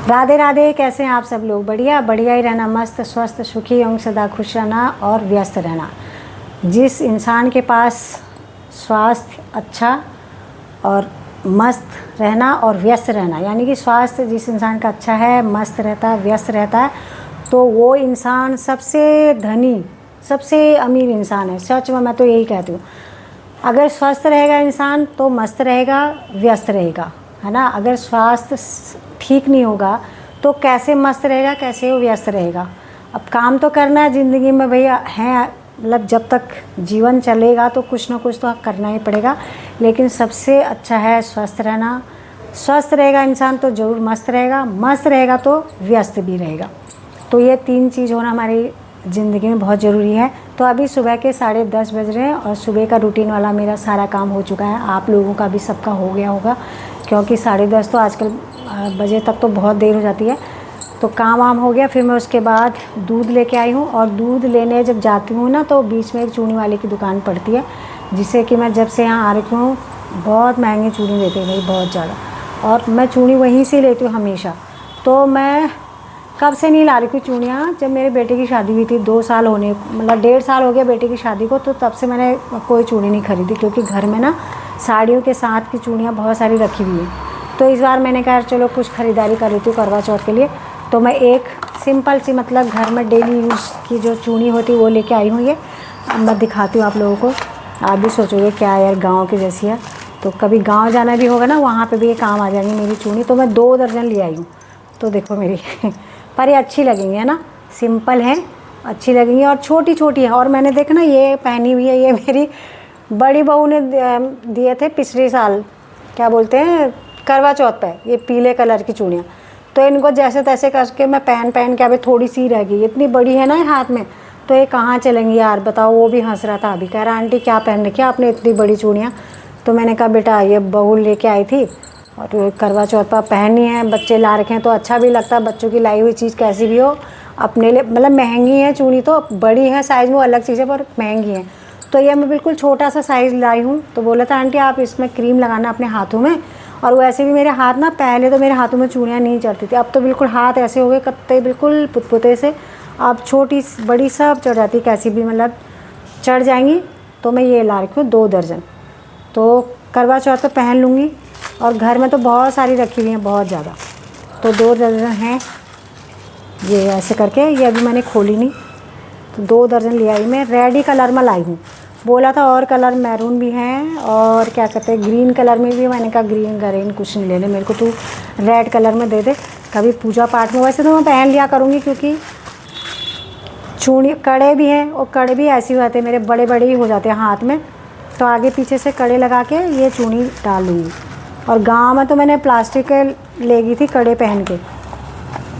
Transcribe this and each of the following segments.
राधे राधे। कैसे हैं आप सब लोग? बढ़िया बढ़िया ही रहना, मस्त स्वस्थ सुखी एवं सदा खुश रहना और व्यस्त रहना। जिस इंसान के पास स्वास्थ्य अच्छा और मस्त रहना और व्यस्त रहना, यानी कि स्वास्थ्य जिस इंसान का अच्छा है, मस्त रहता है, व्यस्त रहता है, तो वो इंसान सबसे धनी सबसे अमीर इंसान है। सच में मैं तो यही कहती हूँ। अगर स्वस्थ रहेगा इंसान तो मस्त रहेगा, व्यस्त रहेगा, है ना। अगर स्वास्थ्य ठीक नहीं होगा तो कैसे मस्त रहेगा, कैसे वो व्यस्त रहेगा। अब काम तो करना है ज़िंदगी में भैया, है मतलब जब तक जीवन चलेगा तो कुछ ना कुछ तो करना ही पड़ेगा। लेकिन सबसे अच्छा है स्वस्थ रहना। स्वस्थ रहेगा इंसान तो ज़रूर मस्त रहेगा, मस्त रहेगा तो व्यस्त भी रहेगा। तो ये तीन चीज़ होना हमारी ज़िंदगी में बहुत ज़रूरी है। तो अभी सुबह के 10:30 बज रहे हैं और सुबह का रूटीन वाला मेरा सारा काम हो चुका है। आप लोगों का भी सबका हो गया होगा, क्योंकि 10:30 तो आजकल बजे तक तो बहुत देर हो जाती है। तो काम वाम हो गया। फिर मैं उसके बाद दूध लेके आई हूँ, और दूध लेने जब जाती हूँ ना तो बीच में एक चूनी वाले की दुकान पड़ती है, जिससे कि मैं जब से यहाँ आ रही हूँ बहुत महंगी चूनी देते हैं भाई, बहुत ज़्यादा। और मैं चूनी वहीं से लेती हूँ हमेशा। तो मैं कब से नहीं ला रही थी चूड़ियाँ, जब मेरे बेटे की शादी हुई थी 2 साल होने, मतलब 1.5 साल हो गया बेटे की शादी को, तो तब से मैंने कोई चूड़ी नहीं खरीदी, क्योंकि घर में ना साड़ियों के साथ की चूड़ियाँ बहुत सारी रखी हुई हैं। तो इस बार मैंने कहा चलो कुछ ख़रीदारी कर लेती हूँ करवा चौथ के लिए। तो मैं एक सिंपल सी, मतलब घर में डेली यूज़ की जो चूड़ी होती है वो लेके आई हूँ। ये अब मैं दिखाती हूँ आप लोगों को। आप भी सोचोगे क्या यार गाँव की जैसी है। तो कभी गाँव जाना भी होगा ना, वहाँ पर भी ये काम आ जाएंगी मेरी चूड़ी। तो मैं 2 दर्जन ले आई हूँ। तो देखो मेरी पर ये अच्छी लगेंगी, है ना, सिंपल है, अच्छी लगेंगी और छोटी छोटी है। और मैंने देखा ना ये पहनी हुई है, ये मेरी बड़ी बहू ने दिए थे पिछले साल, क्या बोलते हैं, करवा चौथ पे, ये पीले कलर की चूड़ियाँ। तो इनको जैसे तैसे करके मैं पहन के, अभी थोड़ी सी रह गई, इतनी बड़ी है ना हाथ में, तो ये कहाँ चलेंगी यार बताओ। वो भी हंस रहा था अभी, कह रहा आंटी क्या पहन रखी है आपने इतनी बड़ी चूड़ियाँ। तो मैंने कहा बेटा ये बहू लेके आई थी और करवा चौथ पर पहननी है, बच्चे ला रखे हैं तो अच्छा भी लगता है। बच्चों की लाई हुई चीज़ कैसी भी हो अपने लिए, मतलब महंगी है चूड़ी, तो बड़ी है साइज़ में अलग चीज़ है, पर महंगी है। तो ये मैं बिल्कुल छोटा सा साइज़ लाई हूँ। तो बोला था आंटी आप इसमें क्रीम लगाना अपने हाथों में। और वैसे भी मेरे हाथ ना, पहले तो मेरे हाथों में चूड़ियाँ नहीं चढ़ती थी, अब तो बिल्कुल हाथ ऐसे हो गए कत्ते बिल्कुल पुतपुते से। अब छोटी बड़ी सब चढ़ जाती, कैसी भी मतलब चढ़ जाएंगी। तो मैं ये ला रखी हूँ 2 दर्जन, तो करवा चौथ पर पहन लूँगी। और घर में तो बहुत सारी रखी हुई हैं, बहुत ज़्यादा। तो 2 दर्जन हैं ये ऐसे करके। ये अभी मैंने खोली नहीं, तो 2 दर्जन ले आई मैं। रेड ही कलर में लाई हूँ। बोला था और कलर मैरून भी हैं और क्या कहते हैं ग्रीन कलर में भी। मैंने कहा ग्रीन ग्रीन कुछ नहीं लेने मेरे को, तू रेड कलर में दे दे। कभी पूजा पाठ में वैसे तो मैं पहन लिया करूँगी, क्योंकि चूड़ी कड़े भी हैं, और कड़े भी ऐसे ही होते हैं मेरे, बड़े बड़े ही हो जाते हैं हाथ में। तो आगे पीछे से कड़े लगा के ये चूड़ी डाल लूँगी। और गांव में तो मैंने प्लास्टिक के ले गई थी कड़े पहन के,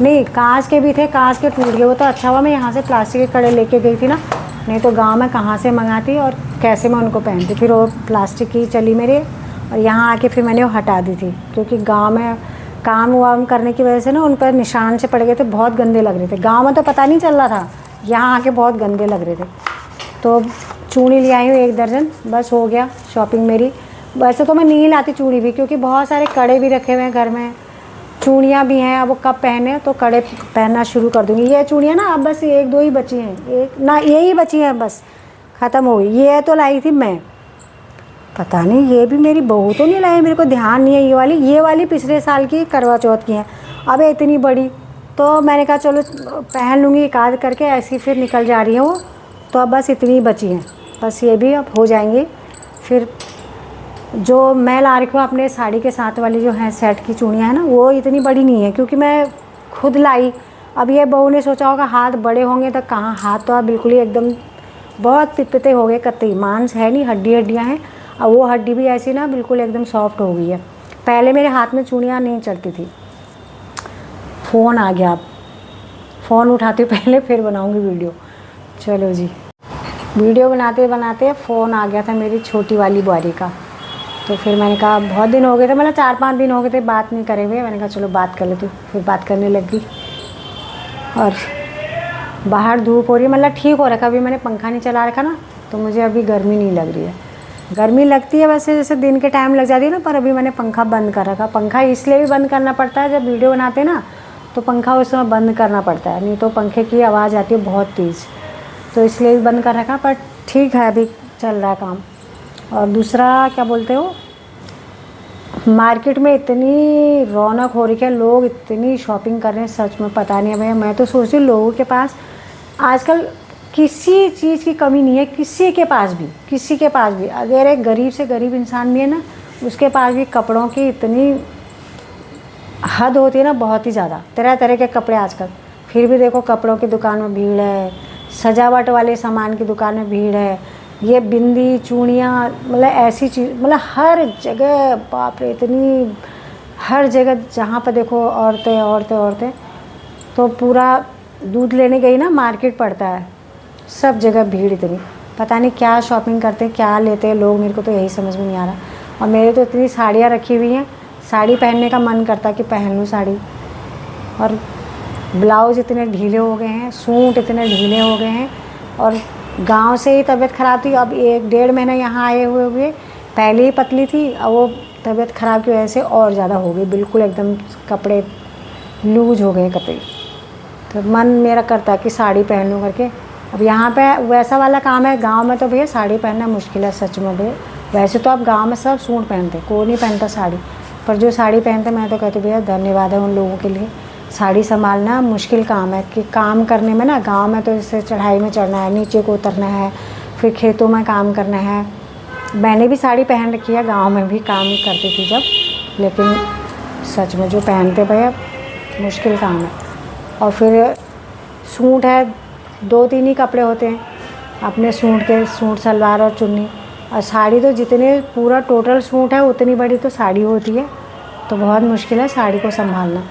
नहीं कांच के भी थे, कांच के टूट गए। वो तो अच्छा हुआ मैं यहाँ से प्लास्टिक के कड़े लेके गई थी ना, नहीं तो गांव में कहाँ से मंगाती और कैसे मैं उनको पहनती। फिर वो प्लास्टिक की चली मेरे, और यहाँ आके फिर मैंने वो हटा दी थी, क्योंकि गाँव में काम वाम करने की वजह से ना उन पर निशान से पड़ गए थे, बहुत गंदे लग रहे थे। गाँव में तो पता नहीं चल रहा था, यहाँ आके बहुत गंदे लग रहे थे। तो चूड़ी ले आई हूँ 1 दर्जन, बस हो गया शॉपिंग मेरी। वैसे तो मैं नहीं लाती चूड़ी भी, क्योंकि बहुत सारे कड़े भी रखे हुए हैं घर में, चूड़ियाँ भी हैं। अब वो कब पहने, तो कड़े पहनना शुरू कर दूँगी। ये चूड़ियाँ ना अब बस 1-2 ही बची हैं, एक ना यही बची हैं, बस ख़त्म हो गई। ये तो लाई थी मैं, पता नहीं ये भी मेरी बहू तो नहीं लाई, मेरे को ध्यान नहीं है। ये वाली पिछले साल की करवा चौथ की हैं। अब इतनी बड़ी, तो मैंने कहा चलो पहन लूँगी एक आध करके, ऐसी फिर निकल जा रही है वो। तो अब बस इतनी बची हैं, बस ये भी अब हो जाएंगी। फिर जो मैं ला रखी हूँ अपने साड़ी के साथ वाली जो है सेट की चूड़ियाँ हैं ना, वो इतनी बड़ी नहीं है, क्योंकि मैं खुद लाई। अब ये बहू ने सोचा होगा हाथ बड़े होंगे, तो कहाँ, हाथ तो अब बिल्कुल ही एकदम बहुत पितपिते हो गए, कतई मांस है नहीं, हड्डियाँ हैं। अब वो हड्डी भी ऐसी ना बिल्कुल एकदम सॉफ्ट हो गई है। पहले मेरे हाथ में चूड़ियाँ नहीं चढ़ती थी। फ़ोन आ गया, अब फ़ोन उठाती हूँ पहले, फिर बनाऊँगी वीडियो। चलो जी, वीडियो बनाते बनाते फ़ोन आ गया था मेरी छोटी वाली बुआरी का। तो फिर मैंने कहा बहुत दिन हो गए थे, मतलब 4-5 दिन हो गए थे बात नहीं करे हुए। मैंने कहा चलो बात कर लेती हूँ, फिर बात करने लग गई। और बाहर धूप हो रही है, मतलब ठीक हो रखा, अभी मैंने पंखा नहीं चला रखा ना, तो मुझे अभी गर्मी नहीं लग रही है। गर्मी लगती है वैसे जैसे दिन के टाइम लग जाती है ना, पर अभी मैंने पंखा बंद कर रखा। पंखा इसलिए भी बंद करना पड़ता है, जब वीडियो बनाते हैं ना तो पंखा उस समय बंद करना पड़ता है, नहीं तो पंखे की आवाज़ आती है बहुत तेज़, तो इसलिए बंद कर रखा। पर ठीक है, अभी चल रहा है काम। और दूसरा क्या बोलते हो, मार्केट में इतनी रौनक हो रही है, लोग इतनी शॉपिंग कर रहे हैं, सच में पता नहीं है भैया। मैं तो सोचती हूँ लोगों के पास आजकल किसी चीज़ की कमी नहीं है, किसी के पास भी। अगर एक गरीब से गरीब इंसान भी है ना, उसके पास भी कपड़ों की इतनी हद होती है ना, बहुत ही ज़्यादा, तरह तरह के कपड़े आजकल। फिर भी देखो कपड़ों की दुकान में भीड़ है, सजावट वाले सामान की दुकान में भीड़ है, ये बिंदी चूड़ियाँ, मतलब ऐसी चीज़, मतलब हर जगह, बाप रे, इतनी हर जगह जहाँ पर देखो औरतें। तो पूरा दूध लेने गई ना, मार्केट पड़ता है, सब जगह भीड़ इतनी, पता नहीं क्या शॉपिंग करते, क्या लेते हैं लोग, मेरे को तो यही समझ में नहीं आ रहा। और मेरे तो इतनी साड़ियाँ रखी हुई हैं, साड़ी पहनने का मन करता कि पहन लूँ साड़ी। और ब्लाउज़ इतने ढीले हो गए हैं, सूट इतने ढीले हो गए हैं। और गांव से ही तबीयत ख़राब थी, अब 1-1.5 महीना यहाँ आए हुए पहले ही पतली थी, अब वो तबीयत ख़राब की वजह से और ज़्यादा हो गई, बिल्कुल एकदम कपड़े लूज हो गए कपड़े। तो मन मेरा करता है कि साड़ी पहन लूँ करके। अब यहाँ पे वैसा वाला काम है, गांव में तो भैया साड़ी पहनना मुश्किल है सच में भैया। वैसे तो अब गांव में सब सूट पहनते, कोई नहीं पहनता साड़ी, पर जो साड़ी पहनते मैं तो कहती भैया धन्यवाद है उन लोगों के लिए। साड़ी संभालना मुश्किल काम है, कि काम करने में ना, गांव में तो जैसे चढ़ाई में चढ़ना है, नीचे को उतरना है, फिर खेतों में काम करना है। मैंने भी साड़ी पहन रखी है, गांव में भी काम करती थी जब, लेकिन सच में जो पहनते भैया मुश्किल काम है। और फिर सूट है, 2-3 ही कपड़े होते हैं अपने सूट के, सूट सलवार और चुन्नी। और साड़ी तो जितने पूरा टोटल सूट है उतनी बड़ी तो साड़ी होती है, तो बहुत मुश्किल है साड़ी को संभालना।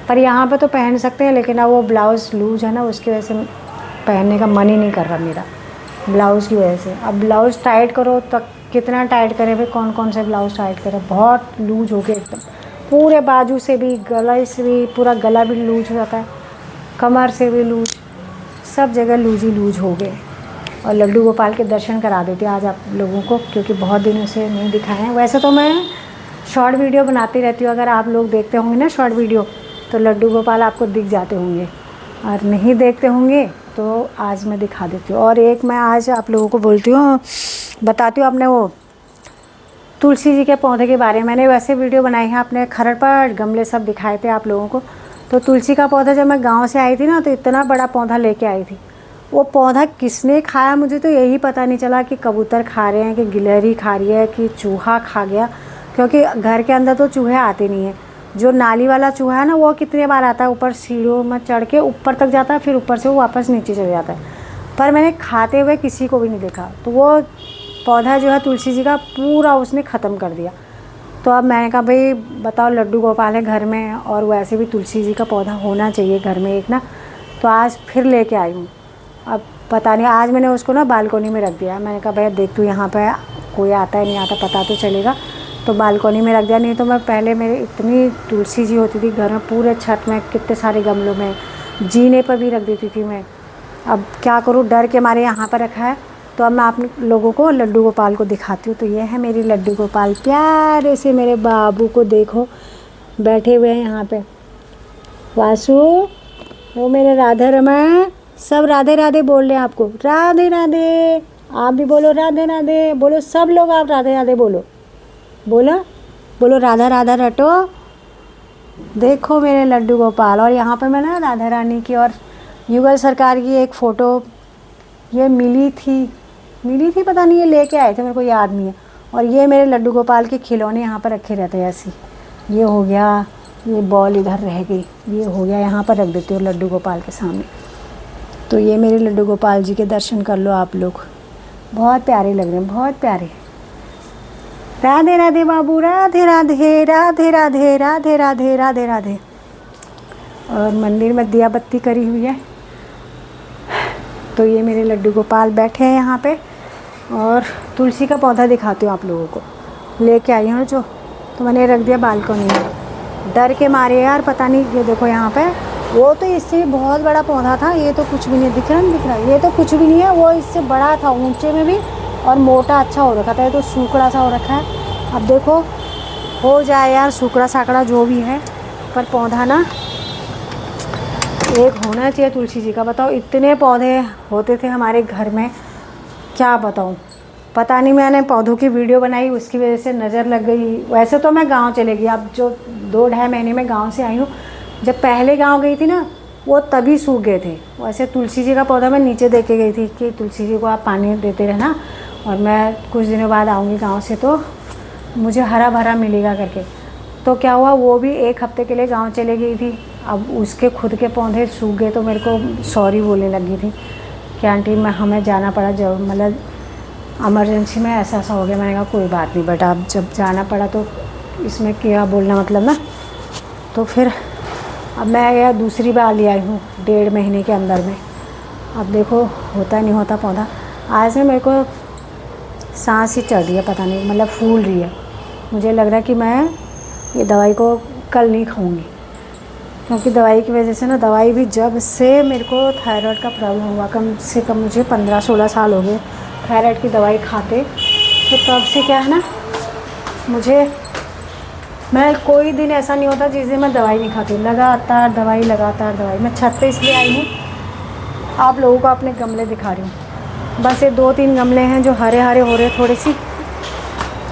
पर यहाँ पे तो पहन सकते हैं, लेकिन अब वो ब्लाउज़ लूज़ है ना, उसकी वजह से पहनने का मन ही नहीं कर रहा मेरा, ब्लाउज़ की वजह से। अब ब्लाउज़ टाइट करो तो कितना टाइट करें भाई, कौन से ब्लाउज़ टाइट करें, बहुत लूज हो गया एकदम, पूरे बाजू से भी, गले से भी, पूरा गला भी लूज हो जाता है, कमर से भी लूज, सब जगह लूज ही लूज हो गए। और लड्डू गोपाल के दर्शन करा देते आज आप लोगों को, क्योंकि बहुत दिनों से नहीं दिखाए हैं। वैसे तो मैं शॉर्ट वीडियो बनाती रहती हूँ, अगर आप लोग देखते होंगे ना शॉर्ट वीडियो, तो लड्डू गोपाल आपको दिख जाते होंगे, और नहीं देखते होंगे तो आज मैं दिखा देती हूँ। और एक मैं आज आप लोगों को बताती हूँ अपने वो तुलसी जी के पौधे के बारे में। मैंने वैसे वीडियो बनाई है, अपने खरपट गमले सब दिखाए थे आप लोगों को। तो तुलसी का पौधा जब मैं गांव से आई थी ना, तो इतना बड़ा पौधा लेके आई थी। वो पौधा किसने खाया मुझे तो यही पता नहीं चला, कि कबूतर खा रहे हैं, कि गिलहरी खा रही है, कि चूहा खा गया, क्योंकि घर के अंदर तो चूहे आते नहीं हैं। जो नाली वाला चूहा है ना, वो कितने बार आता है, ऊपर सीढ़ियों में चढ़ के ऊपर तक जाता है, फिर ऊपर से वो वापस नीचे चले जाता है, पर मैंने खाते हुए किसी को भी नहीं देखा। तो वो पौधा जो है तुलसी जी का, पूरा उसने ख़त्म कर दिया। तो अब मैंने कहा भाई बताओ, लड्डू गोपाल है घर में, और वैसे भी तुलसी जी का पौधा होना चाहिए घर में एक ना, तो आज फिर लेके आई हूँ। अब पता नहीं, आज मैंने उसको ना बालकोनी में रख दिया। मैंने कहा भैया देख तू यहाँ पे कोई आता है नहीं आता पता तो चलेगा, तो बालकोनी में रख दिया। नहीं तो मैं पहले मेरे इतनी तुलसी जी होती थी घर में, पूरे छत में, कितने सारे गमलों में, जीने पर भी रख देती थी मैं। अब क्या करूँ, डर के मारे यहाँ पर रखा है। तो अब मैं आप लोगों को लड्डू गोपाल को दिखाती हूँ। तो ये है मेरी लड्डू गोपाल, प्यारे से मेरे बाबू को देखो बैठे हुए हैं यहाँ पे। वासु, वो मेरे राधे रमन, सब राधे राधे बोल रहे हैं आपको, राधे राधे। आप भी बोलो राधे राधे, बोलो सब लोग, आप राधे राधे बोलो, बोलो राधा राधा रटो। देखो मेरे लड्डू गोपाल। और यहाँ पे मैं ना राधा रानी की और युगल सरकार की एक फ़ोटो ये मिली थी, पता नहीं ये लेके आए थे, मेरे को याद नहीं है। और ये मेरे लड्डू गोपाल के खिलौने यहाँ पर रखे रहते हैं ऐसे। ये हो गया, ये बॉल इधर रह गई, ये हो गया, यहाँ पर रख देती हूँ लड्डू गोपाल के सामने। तो ये मेरे लड्डू गोपाल जी के दर्शन कर लो आप लोग, बहुत प्यारे लग रहे हैं, बहुत प्यारे। राधे राधे बाबू, राधे राधे, राधे राधे, राधे राधे, राधे राधे। और मंदिर में दिया बत्ती करी हुई है। तो ये मेरे लड्डू गोपाल बैठे हैं यहाँ पे। और तुलसी का पौधा दिखाती हूँ आप लोगों को, लेके आई हूँ जो, तो मैंने रख दिया बालकनी में, डर के मारे यार, पता नहीं। ये देखो यहाँ पे, वो तो इससे बहुत बड़ा पौधा था, ये तो कुछ भी नहीं दिख रहा, ये तो कुछ भी नहीं है। वो इससे बड़ा था, ऊंचे में भी, और मोटा अच्छा हो रखा था। ये तो सूखड़ा सा हो रखा है। अब देखो हो जाए यार, सूखड़ा साकड़ा जो भी है, पर पौधा ना एक होना चाहिए तुलसी जी का। बताओ इतने पौधे होते थे हमारे घर में, क्या बताऊँ। पता नहीं मैंने पौधों की वीडियो बनाई उसकी वजह से नज़र लग गई। वैसे तो मैं गांव चले गई, अब जो 2-2.5 महीने में गांव से आई हूँ। जब पहले गांव गई थी ना, वो तभी सूख गए थे। वैसे तुलसी जी का पौधा मैं नीचे दे के गई थी कि तुलसी जी को आप पानी देते रहना, और मैं कुछ दिनों बाद आऊँगी गाँव से तो मुझे हरा भरा मिलेगा करके। तो क्या हुआ, वो भी 1 हफ्ते के लिए गाँव चले गई थी। अब उसके खुद के पौधे सूख गए तो मेरे को सॉरी बोलने लगी थी कि आंटी मैं हमें जाना पड़ा, जब मतलब इमरजेंसी में ऐसा हो गया। मैंने कहा कोई बात नहीं बेटा, अब जब जाना पड़ा तो इसमें क्या बोलना मतलब ना। तो फिर अब मैं यह दूसरी बार ले आई हूँ 1.5 महीने के अंदर में। अब देखो होता नहीं होता पौधा। आज में मेरे को सांस ही चढ़ रही है, पता नहीं मतलब फूल रही है। मुझे लग रहा है कि मैं ये दवाई को कल नहीं खाऊंगी, क्योंकि दवाई की वजह से ना, दवाई भी जब से मेरे को थायराइड का प्रॉब्लम हुआ, कम से कम मुझे 15-16 साल हो गए थायराइड की दवाई खाते। तो तब से क्या है ना, मैं कोई दिन ऐसा नहीं होता जिस दिन मैं दवाई नहीं खाती। लगातार दवाई। मैं छत पे इसलिए आई हूँ, आप लोगों को अपने गमले दिखा रही हूँ। बस ये 2-3 गमले हैं जो हरे हरे हो रहे थोड़े सी।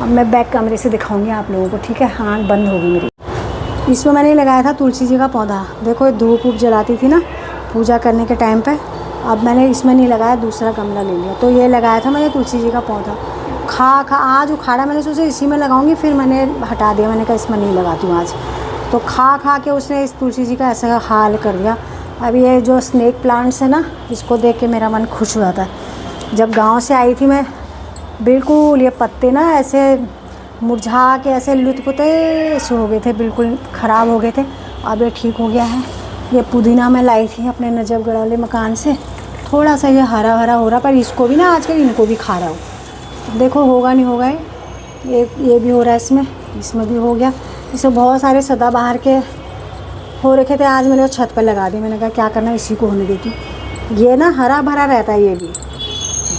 अब मैं बैक कमरे से दिखाऊंगी आप लोगों को, ठीक है। हाँ बंद होगी मेरी। इसमें मैंने लगाया था तुलसी जी का पौधा। देखो धूप वूप जलाती थी ना पूजा करने के टाइम पे। अब मैंने इसमें नहीं लगाया, दूसरा गमला ले लिया। तो ये लगाया था मैंने तुलसी जी का पौधा। आज उखाड़ा, मैंने सोचा इसी में लगाऊंगी, फिर मैंने हटा दिया। मैंने कहा इसमें नहीं लगाती हूँ आज। तो खा के उसने इस तुलसी जी का ऐसा हाल कर दिया। अब ये जो स्नेक प्लांट्स है ना, इसको देख के मेरा मन खुश हो जाता है। जब गाँव से आई थी मैं, बिल्कुल ये पत्ते ना ऐसे मुरझा के ऐसे लुत्पुते से हो गए थे, बिल्कुल ख़राब हो गए थे। अब ये ठीक हो गया है। ये पुदीना मैं लाई थी अपने नजफगढ़ वाले मकान से, थोड़ा सा ये हरा हरा हो रहा, पर इसको भी ना आजकल इनको भी खा रहा हूँ। देखो होगा नहीं होगा। ये भी हो रहा है, इसमें भी हो गया। इसमें बहुत सारे सदाबहार के हो रखे थे, आज मैंने छत पर लगा दिए। मैंने कहा क्या करना, इसी को होने देती। ये ना हरा भरा रहता है, ये भी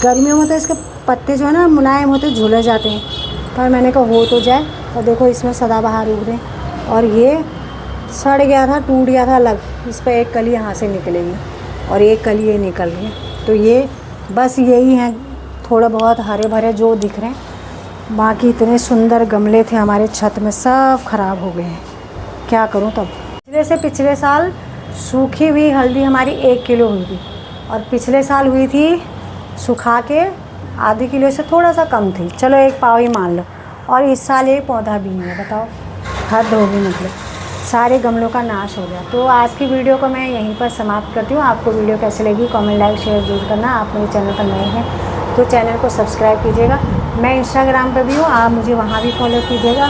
गर्मियों में तो इसके पत्ते जो है ना मुलायम होते, झुलस जाते हैं। पर मैंने कहा हो तो जाए। और देखो इसमें सदाबहार उग रहे, और ये सड़ गया था, टूट गया था अलग। इस पर एक कली यहाँ से निकलेगी और एक कली ये निकल रही है। तो ये बस यही हैं थोड़ा बहुत हरे भरे जो दिख रहे हैं। बाकी इतने सुंदर गमले थे हमारे छत में, सब ख़राब हो गए हैं। क्या करूँ तब। पिछले साल सूखी हुई हल्दी हमारी 1 किलो हुई थी, और पिछले साल हुई थी सुखा के आधे किलो से थोड़ा सा कम थी, चलो 1 पाव ही मान लो। और इस साल एक पौधा भी नहीं है, बताओ हद होगी। मतलब सारे गमलों का नाश हो गया। तो आज की वीडियो को मैं यहीं पर समाप्त करती हूँ। आपको वीडियो कैसे लगी कमेंट लाइक शेयर जरूर करना। आप मेरे चैनल पर नए हैं तो चैनल को सब्सक्राइब कीजिएगा। मैं इंस्टाग्राम पर भी हूँ, आप मुझे वहाँ भी फॉलो कीजिएगा।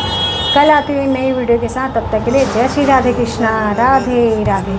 कल आती हुई नई वीडियो के साथ, तब तक के लिए जय श्री राधे कृष्णा, राधे राधे।